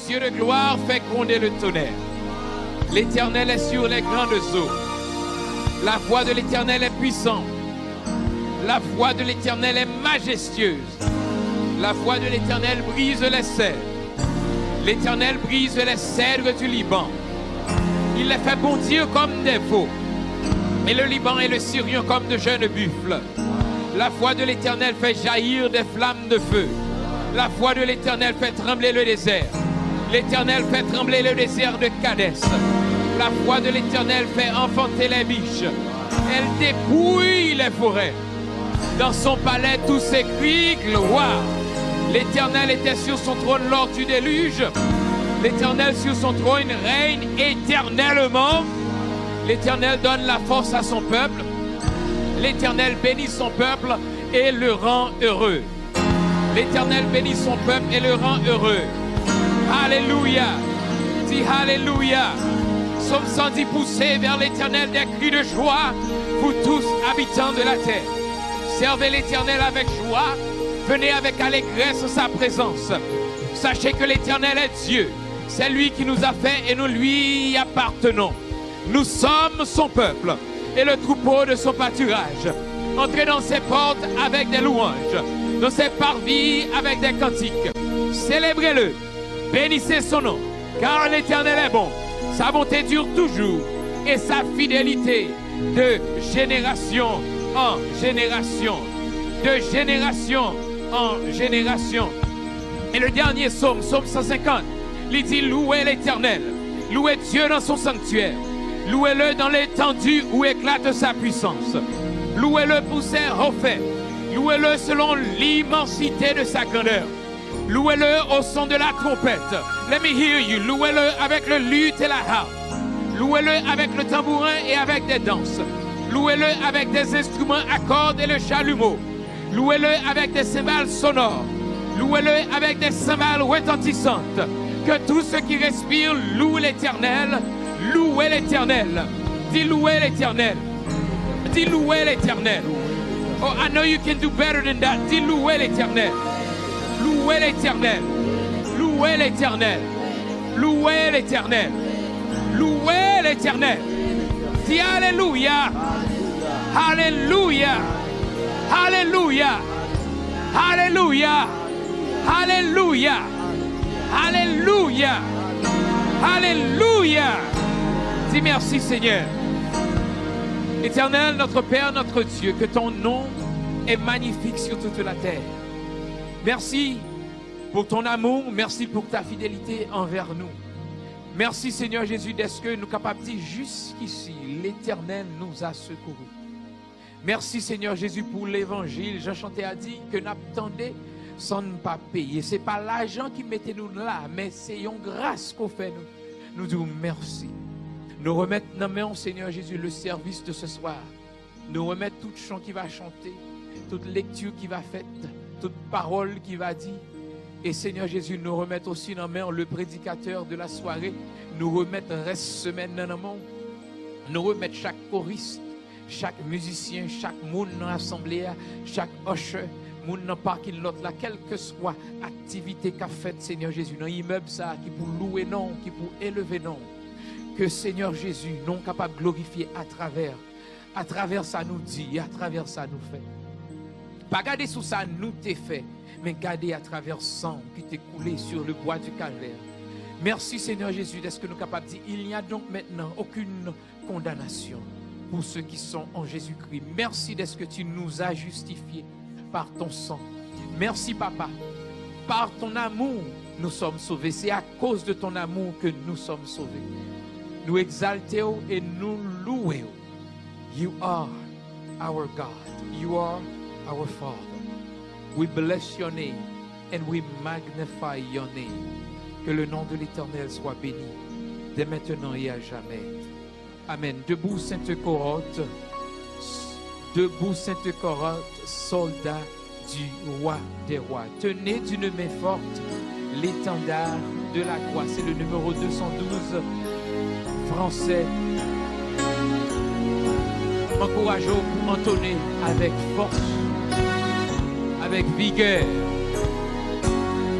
cieux de gloire fait gronder le tonnerre. L'Éternel est sur les grandes eaux. La voix de l'Éternel est puissante. La voix de l'Éternel est majestueuse. La voix de l'Éternel brise les cèdres. L'Éternel brise les cèdres du Liban. Il les fait bondir comme des veaux. Et le Liban et le Syrien comme de jeunes buffles. La voix de l'Éternel fait jaillir des flammes de feu. La voix de l'Éternel fait trembler le désert. L'Éternel fait trembler le désert de Kadès. La voix de l'Éternel fait enfanter les biches. Elle dépouille les forêts. Dans son palais, tous s'écrient gloire. L'Éternel était sur son trône lors du déluge. L'Éternel sur son trône règne éternellement. L'Éternel donne la force à son peuple. L'Éternel bénit son peuple et le rend heureux. L'Éternel bénit son peuple et le rend heureux. Alléluia. Dis Alléluia. Psaume 110, poussez vers l'Éternel des cris de joie, vous tous habitants de la terre. Servez l'Éternel avec joie, venez avec allégresse sa présence. Sachez que l'Éternel est Dieu, c'est lui qui nous a fait et nous lui appartenons. Nous sommes son peuple et le troupeau de son pâturage. Entrez dans ses portes avec des louanges, dans ses parvis avec des cantiques. Célébrez-le, bénissez son nom, car l'Éternel est bon. Sa bonté dure toujours et sa fidélité de génération en génération. De génération en génération. Et le dernier psaume, psaume 150, il dit louez l'Éternel, louez Dieu dans son sanctuaire, louez-le dans l'étendue où éclate sa puissance, louez-le pour ses refaits, louez-le selon l'immensité de sa grandeur. Louez-le au son de la trompette. Let me hear you. Louez-le avec le luth et la harpe. Louez-le avec le tambourin et avec des danses. Louez-le avec des instruments à cordes et le chalumeau. Louez-le avec des cymbales sonores. Louez-le avec des cymbales retentissantes. Que tout ce qui respire loue l'Éternel. Louez l'Éternel. Dis louez l'Éternel. Dis louez l'Éternel. Oh, I know you can do better than that. Dis louez l'Éternel. Louez l'Éternel, louez l'Éternel, louez l'Éternel, louez l'Éternel. Dis Alléluia, Alléluia, Alléluia, Alléluia, Alléluia, Alléluia, Alléluia. Dis merci Seigneur. Éternel, notre Père, notre Dieu, que ton nom est magnifique sur toute la terre. Merci pour ton amour, merci pour ta fidélité envers nous. Merci Seigneur Jésus d'être que nous sommes capables de dire jusqu'ici, l'Éternel nous a secourus. Merci Seigneur Jésus pour l'évangile. Jean Chanté a dit que nous attendons sans ne pas payer. Ce n'est pas l'argent qui mettait nous là, mais c'est une grâce qu'on fait nous. Nous disons merci. Nous remettons dans main, Seigneur Jésus, le service de ce soir. Nous remettons tout chant qui va chanter, toute lecture qui va faite, toute parole qui va dire. Et Seigneur Jésus, nous remettons aussi dans main le prédicateur de la soirée. Nous remettons reste semaine dans le monde. Nous remettons chaque choriste, chaque musicien, chaque monde dans l'assemblée, chaque usher, monde dans le parking lot là, quelle que soit l'activité qu'a faite Seigneur Jésus dans l'immeuble ça, qui pour louer non, qui pour élever non. Que Seigneur Jésus, non capable de glorifier à travers ça nous dit, à travers ça nous fait. Pas garder sous ça nous t'es fait, mais garder à travers sang qui t'est coulé sur le bois du calvaire. Merci Seigneur Jésus d'être que nous sommes capables de dire, il n'y a donc maintenant aucune condamnation pour ceux qui sont en Jésus-Christ. Merci d'être que tu nous as justifiés par ton sang. Merci Papa, par ton amour nous sommes sauvés. C'est à cause de ton amour que nous sommes sauvés. Nous exaltons et nous louons. You are our God. You are our Father. We bless your name and we magnify your name. Que le nom de l'Éternel soit béni dès maintenant et à jamais. Amen. Debout Sainte Corotte, soldat du roi des rois. Tenez d'une main forte l'étendard de la croix. C'est le numéro 212 français. Encourageons pour entonner avec force, avec vigueur.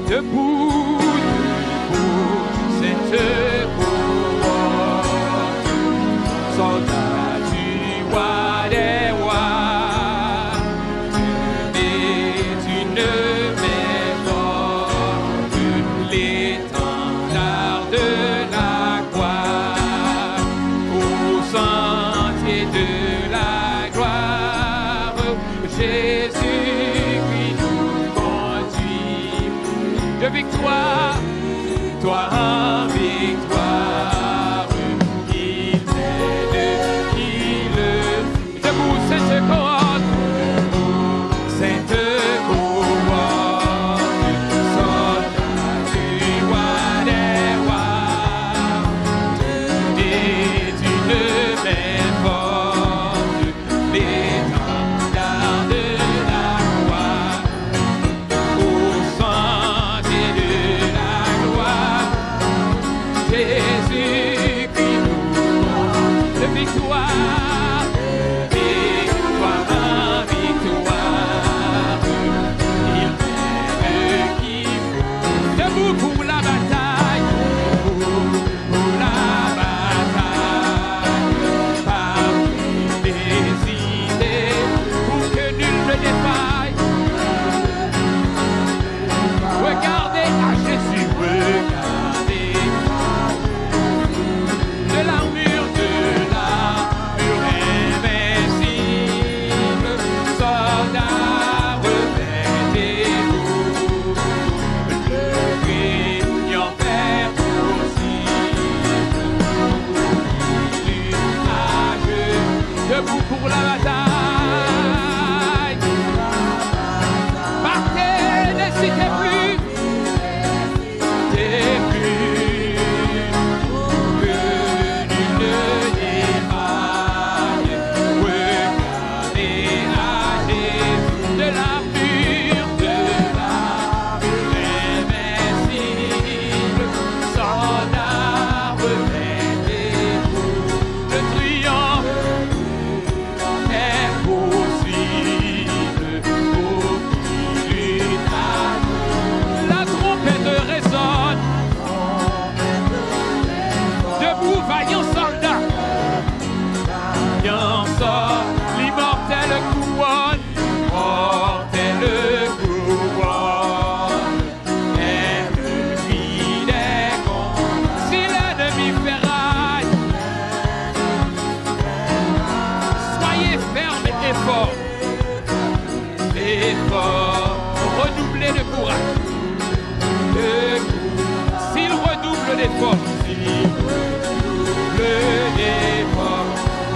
Debout, debout. l'étendard de la gloire, au sentier de la gloire, Jésus qui nous conduit de victoire, toi en victoire, il m'aide, il debout, sainte couronne, sainte couronne, soldat du roi des rois, et d'une main forte, l'étendard de la gloire, au sentier de la gloire, Jésus qui nous donne de victoire, victoire en victoire, il m'aime qui debout pour la bataille, pour la bataille, parmi les idées, pour que nul ne défaille. Regardez à Jésus, regardez de l'armure invincible, soldats, revêtez-vous, le brillant fer possible, l'usage, debout pour la bataille. Partez, n'hésitez plus, n'hésitez plus, que nul ne défaille. Regardez à Jésus de l'armure invincible, soldats, revêtez-vous, le triomphe est possible pour qui lutte. La trompette résonne, debout, vaillant soldat, vaillant sort l'immortelle couronne, mortelle couronne, ennemi des combats. Si l'ennemi ferraille, soyez fermes et forts, redoublez de courage. S'il redouble d'efforts,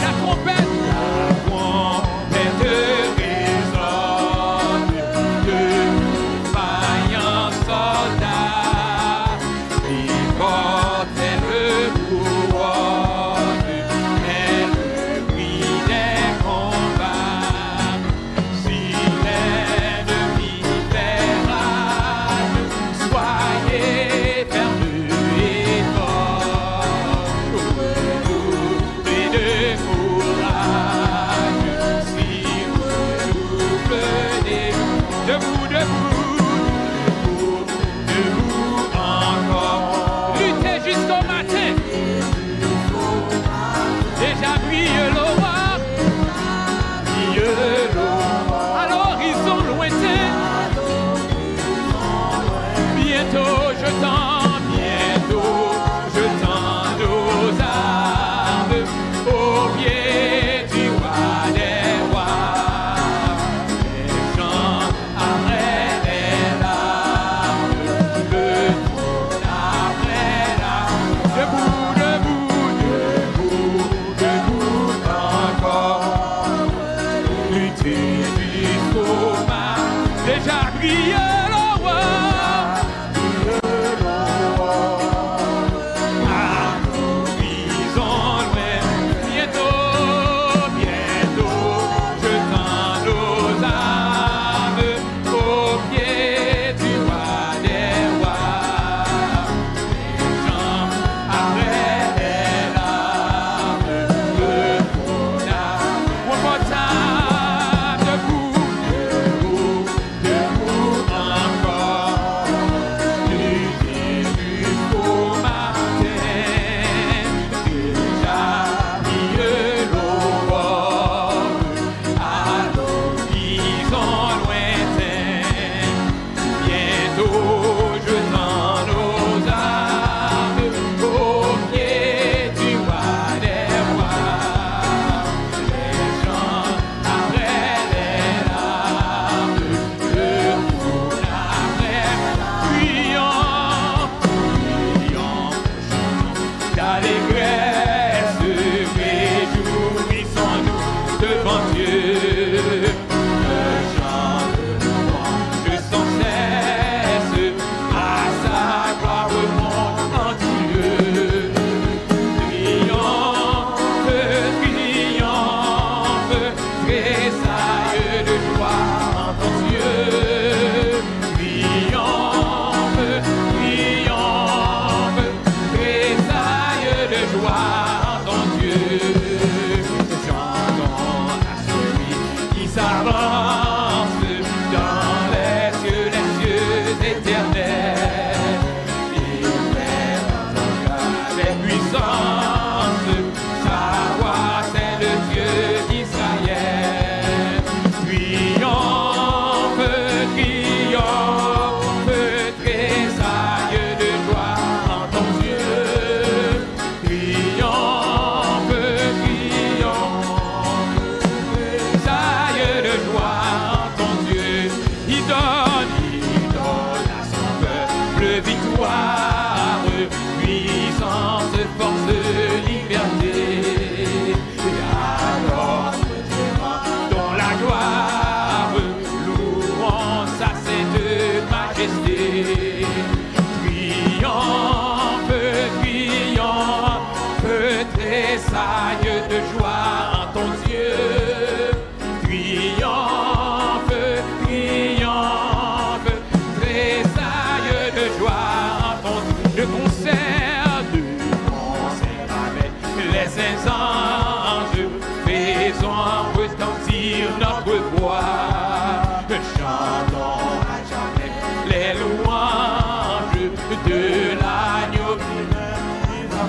la trompette résonne, de vaillants soldats, immortelle couronne, est le prix des combats. Si l'ennemi ferraille, soyez fermes et forts.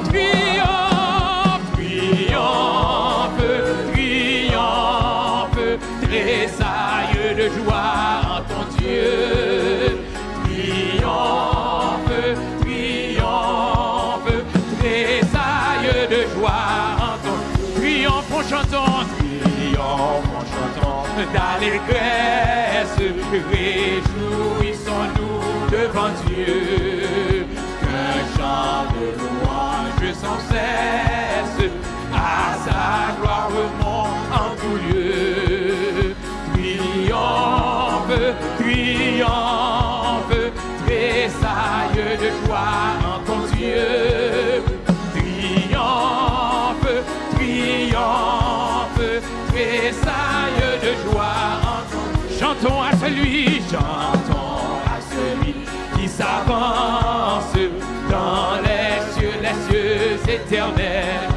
triomphe, triomphe, triomphe, tressaille de joie en ton Dieu. Triomphe, triomphe, tressaille de joie en ton triomphe, en chantant, d'allégresse, réjouissons-nous devant Dieu, qu'un chant de louange sans cesse, à sa gloire remonte en tout lieu. Triomphe, triomphe, tressaille de joie en ton Dieu. Triomphe, triomphe, tressaille de joie en ton Dieu. Chantons à celui qui s'avance dans les cieux éternels.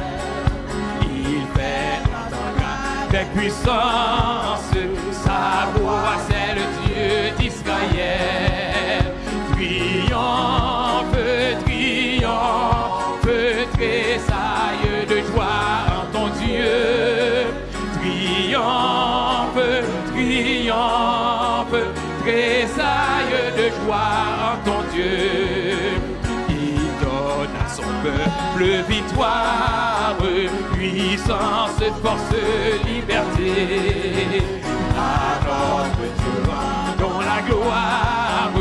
Il fait entendre avec puissance sa voix, c'est le Dieu d'Israël. Triomphe, triomphe, tressaille de joie en ton Dieu. Triomphe, triomphe, tressaille de joie en ton Dieu. Il donne à son peuple victoire, puissance, force, liberté. À notre Dieu dans la gloire,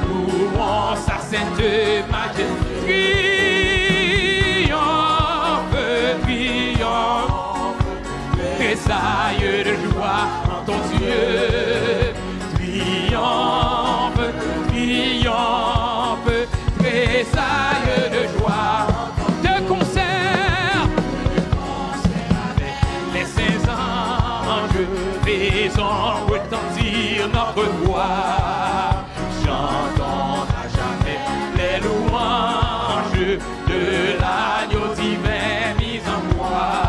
louons sa sainte majesté. Triomphe, triomphe, tressaille de joie en ton Dieu. Triomphe, triomphe, tressaille de joie. De concert avec les saints anges, faisons retentir notre voix. Chantons à jamais les louanges de l'agneau divin mis en croix.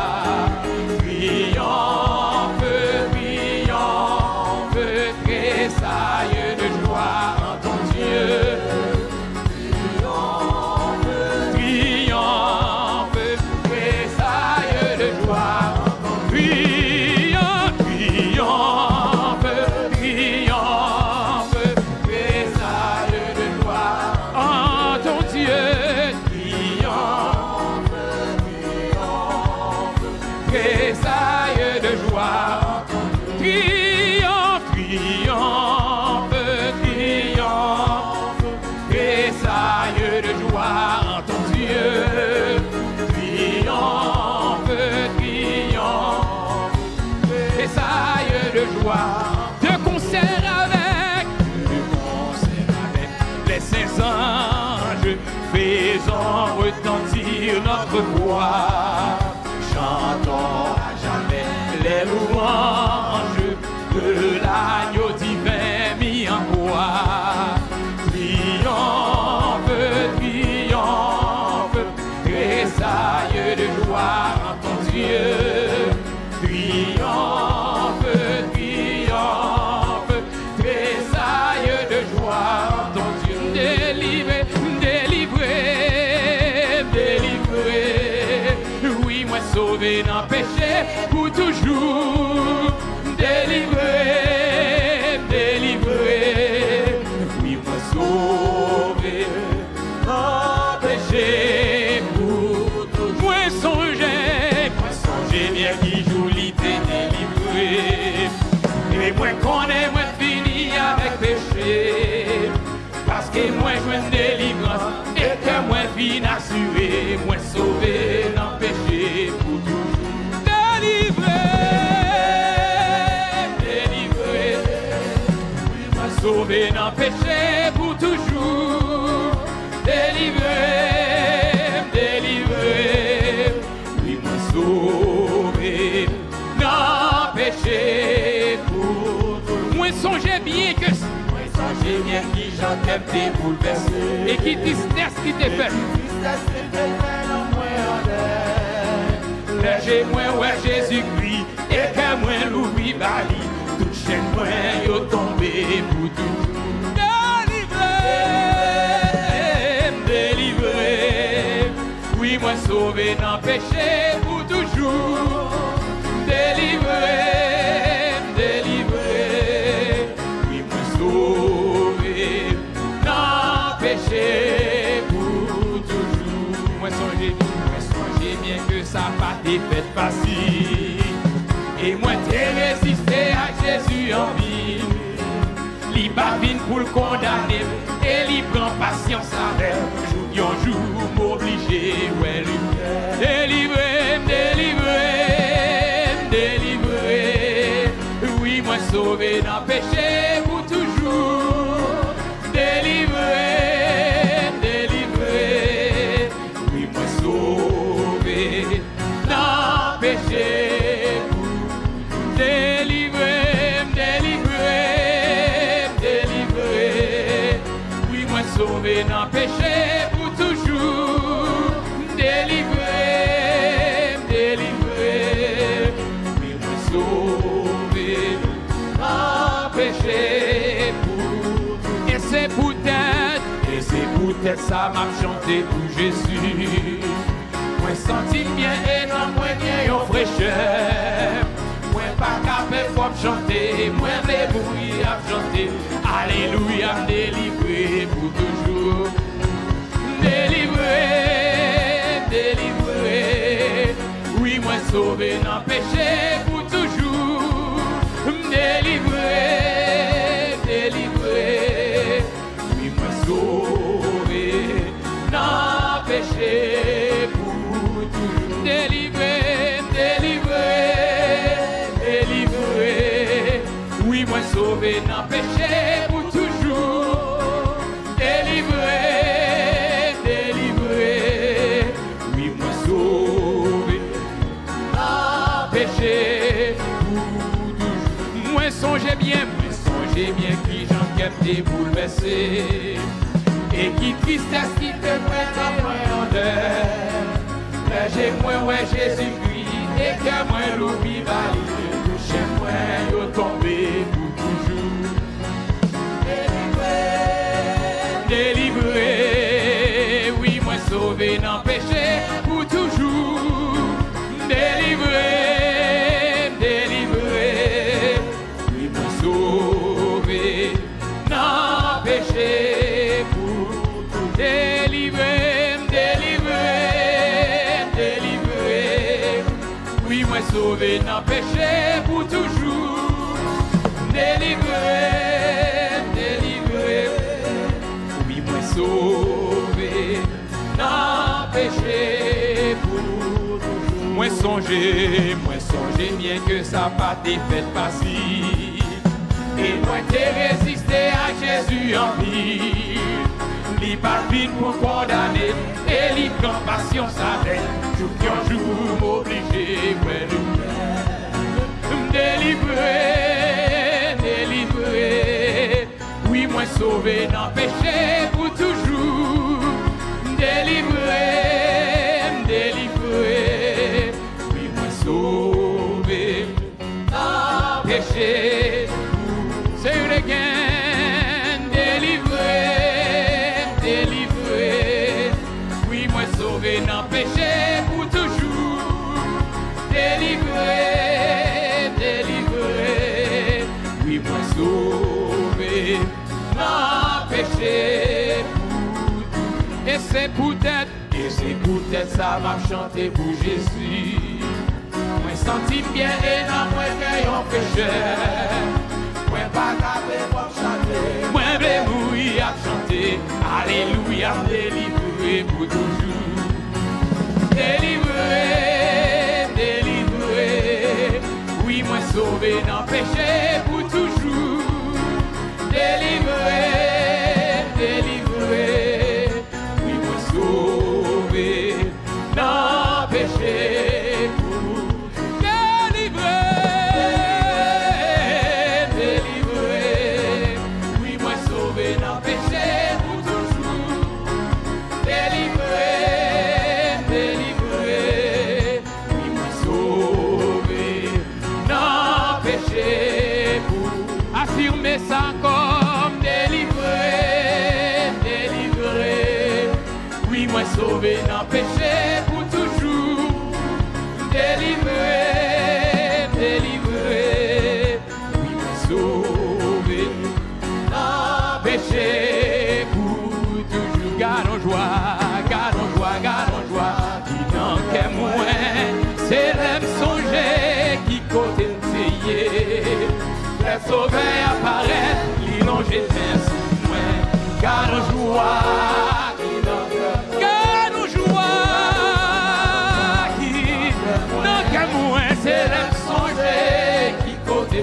Triomphe, triomphe, tressaille de joie en ton Dieu. Triomphe, triomphe, tressaille de joie en ton Dieu. Triomphe, triomphe, tressaille de joie en ton Dieu. Triomphe, triomphe, tressaille de joie en ton Dieu. Triomphe, triomphe, triomphe, tressaille de joie en ton Dieu. Triomphe, triomphe, tressaille de joie. De concert avec les saints anges, faisons retentir notre voix. Chantons à jamais les louanges de l'agneau divin mis en croix. Triomphe, triomphe, tressaille de joie en ton Dieu. Triomphe, triomphe, tressaille de joie en ton Dieu. Délivré, délivré, délivré. Oui, moi sauvé dans le péché pour toujours. Délivré, délivré. Oui, moi sauvé dans le péché pour toujours. Moi songez bien qui joue l'idée délivré. Et moi connais, moi fini avec péché. Parce que moi je une délivrance et que moi fin assuré. Moi sauvé dans le péché pour toujours. Délivré, délivré. Moi sauvé dans le péché pour toujours. Délivré, délivré. Oui, moi sauvé dans le péché pour toujours. Moi songez bien que j'ai bien qui j'entends t'es bouleversé et qui tristesse qui te fait. J'ai moins ouais Jésus-Christ et que moins l'oubli bali. Toute chaîne moins yo tombé pour tout. Délivré, délivré. Oui moi sauvé dans péché pour toujours. Délivré, délivré, oui, moi sauvé dans péché pour toujours. Moi songez bien que ça pas été fait facile. Et moi t'ai résisté à Jésus en ville. Li babine pour le condamner et li prend patience avec. Jour jour m'obligé, ouais, lui. Délivré, délivré, délivré. Oui, moi sauvé dans péché pour toujours. Délivré, délivré. Oui, moi sauvé dans péché pour toujours. Délivré, délivré, délivré. Oui, moi sauvé dans péché pour toujours. Délivré, délivré. Oui, moi sauvé dans péché pour toujours. Et c'est peut-être ça m'a chanté pour Jésus. Moi senti bien et non moins bien en fraîcheur. Moi pas capable pour chanter, moi les bruits à chanter. Alléluia, délivré pour toujours. Délivré, délivré. Oui, moi sauvé dans péché pour toujours. Délivré, délivré. Oui, moi sauvé dans péché pour toujours. Délivré, délivré, délivré. Oui, moi sauvé dans péché pour toujours. Délivré, délivré. Oui, moi sauvé dans péché pour toujours. Moi songez bien qui j'en capté bouleversé. Et qui tristesse qui te prête à moi en dehors. J'ai moi, ouais, Jésus-Christ, et que moi l'oubli valide. Chez moi, yo tombé pour toujours. Délivré, délivré, oui, moi sauvé dans péché pour toujours. Délivré, délivré, oui, moi sauvé dans péché pour toujours. Délivré, délivré, délivré, oui, moi sauvé dans péché pour toujours. Délivré, délivré, oui, moi sauvé dans péché pour toujours. Moi songez bien que ça pas été fait facile. Et moi t'ai résisté à Jésus en ville. Li pas vite pour condamner et li prend patience avec. Jour qui jour m'obligé, ouais, délivré, délivré. Oui, moi sauvé dans péché pour toujours. Délivré, délivré. Oui, moi sauvé dans péché. Say it again. Délivré, délivré. Oui, moi sauvé dans péché pour toujours. Délivré, délivré. Oui, moi sauvé dans péché pour toujours. Et c'est peut-être ça m'a chanté pour Jésus. Moi senti bien et dans moi qu'ayant péché. Moi pas capable pour chanter. Moi blé mourir à chanter. Alléluia, délivré pour toujours. Délivré, délivré. Oui, moi sauvé dans péché pour toujours. Délivré, délivré. Oui, moi sauvé dans péché pour toujours. Délivré. Affirmez ça comme délivré, délivré. Oui, moi sauvé dans péché pour toujours. délivré, délivré, oui, sauvé, péché pour toujours. Gardons joie, gardons joie, gardons joie, qui n'en qu'est moins, c'est l'aime songer qui côté payé, les sauvés apparaissent, l'illonger merci moins, gardons joie, gardons joie, qui n'en qu'est moins, c'est l'aime songer qui côté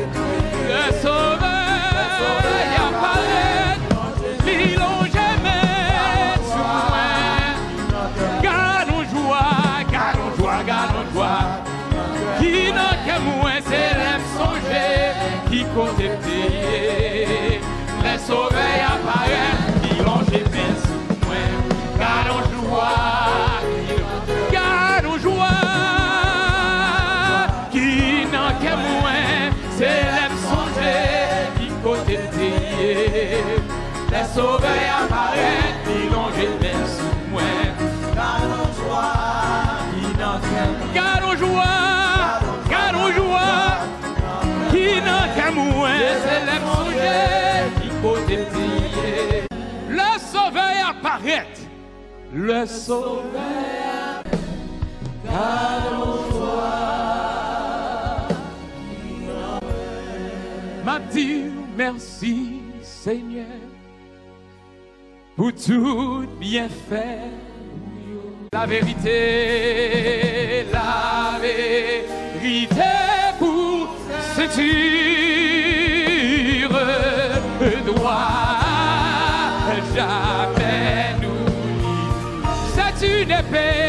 les sauvés apparaissent, l'illonger merci moins, gardons joie, gardons joie, gardons joie, qui n'en qu'est moins, c'est l'aime songer qui côté payé, les sauvés apparaissent, l'illonger merci moins, gardons joie, gardons joie, qui n'en qu'est moins, c'est l'aime songer qui côté payé, les sauvés apparaissent, l'illonger merci moins, gardons joie, qui n'en qu'est moins, gardons joie, gardons joie, qui n'en qu'est moins, c'est l'aime songer qui côté payé, le sauveur apparaît, le sauveur, gardons joie, m'a dit merci Seigneur pour tout bienfait, la vérité pour ceinture, droit jamais nous livre, c'est une épée,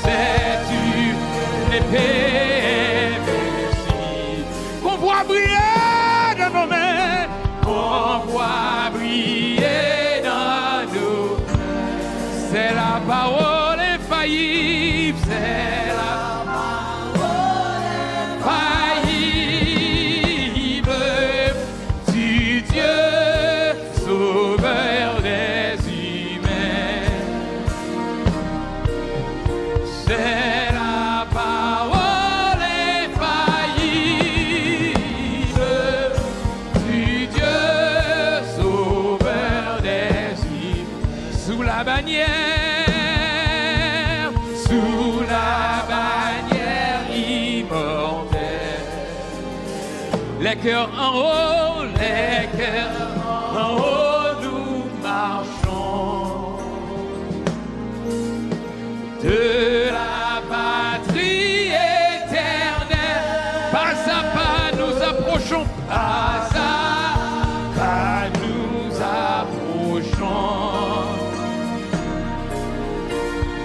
c'est une épée, merci, qu'on voit briller dans nos mains, qu'on voit briller dans nos mains, c'est la parole infaillible, c'est la parole infaillible du Dieu sauveur des humains, c'est la parole infaillible du Dieu sauveur des humains, sous la bannière immortelle, les cœurs en haut, les cœurs en haut, nous marchons de la patrie éternelle, pas à pas nous approchons, pas à pas nous approchons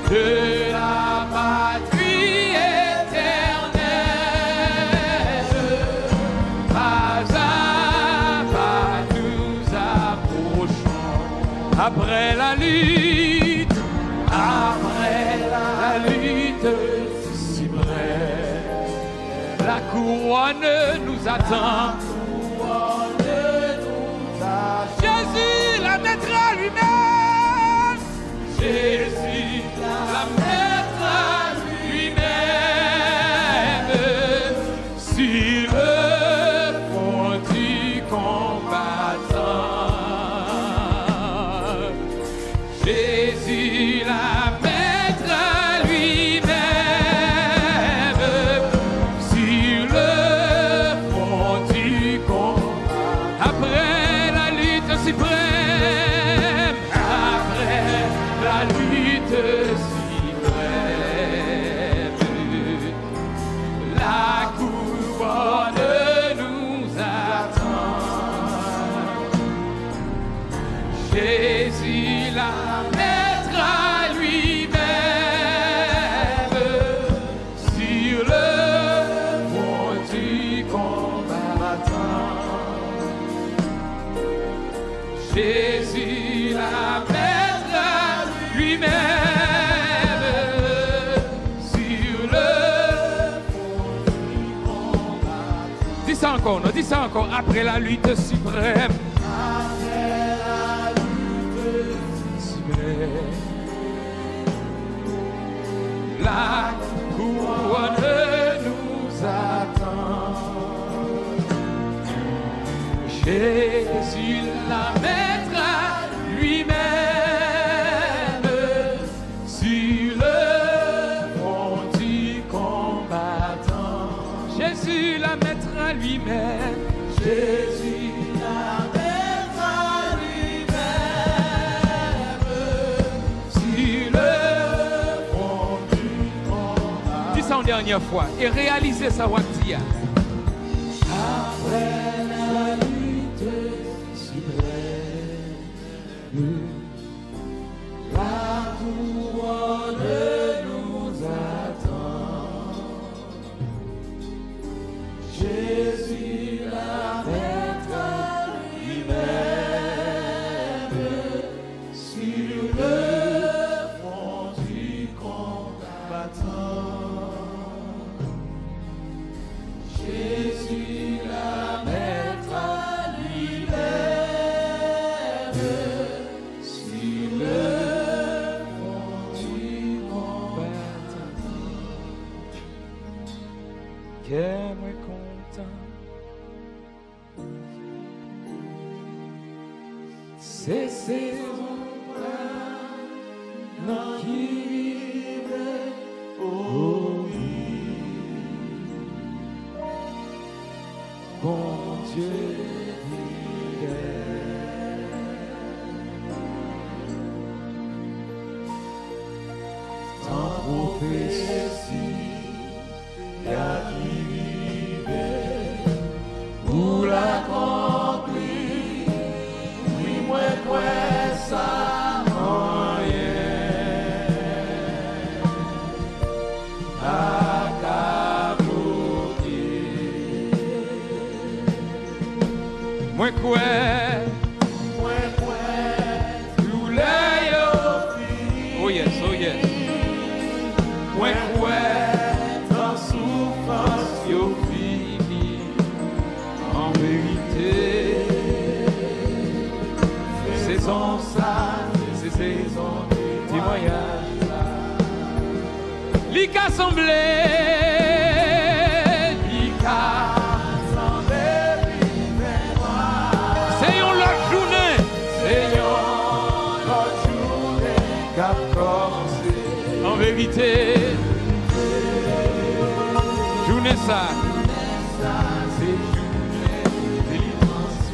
de la patrie éternelle, pas à pas nous approchons. Après la lutte suprême, la couronne nous attend. Jésus la mettra lui-même, Jésus la mettra lui-même sur le front du combattant. Jésus la mettra lui-même sur le front du combattant. Après la lutte suprême, après la lutte suprême, la couronne nous attend. Jésus la mettra lui-même sur le front du combattant. Jésus la mettra lui-même sur le front du combattant. Dis ça encore, non, dis ça encore. Après la lutte suprême. Après la lutte suprême. La couronne nous attend. Jésus la mettra lui-même sur le front du combattant. Jésus la mettra lui-même. Jésus la mettra lui-même sur le front du combattant. Dis ça une dernière fois et réalisez ça, Waktia. Après la lutte suprême, la couronne nous attend. Jésus la mettra lui-même sur le front du combattant. Jésus la mettra lui-même sur le front du combattant. Qu'est moi content, c'est saison non qui vivait au bon Dieu fidèle. Sans prophétie, y'a qui vivait pour l'accomplir. Oui, moi, ça en rien. Moi quoi, tous les oh yes, oh yes. Moi quoi, dans souffrance yo fini, en vérité. Saison ça, c'est saison témoignage. L'ICA semblait. En vérité, journée ça, c'est journée délivrance.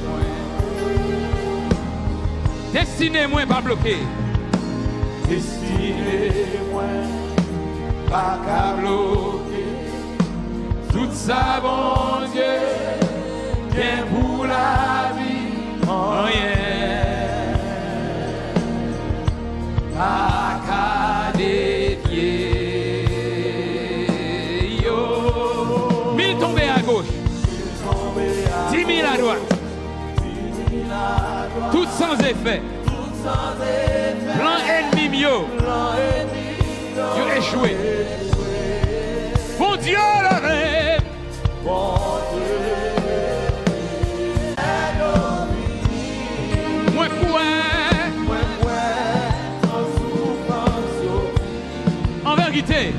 Destiné moins pas bloqué. Destiné moins pas qu'à bloquer. Tout ça, bon Dieu, bien pour la vie, en rien. Pas qu'à dévier. Yo. 1000 tombés à gauche, 10 000 à droite, tout sans effet. Plan ennemi yo échoué. Bon Dieu le rêve. Moi en vérité.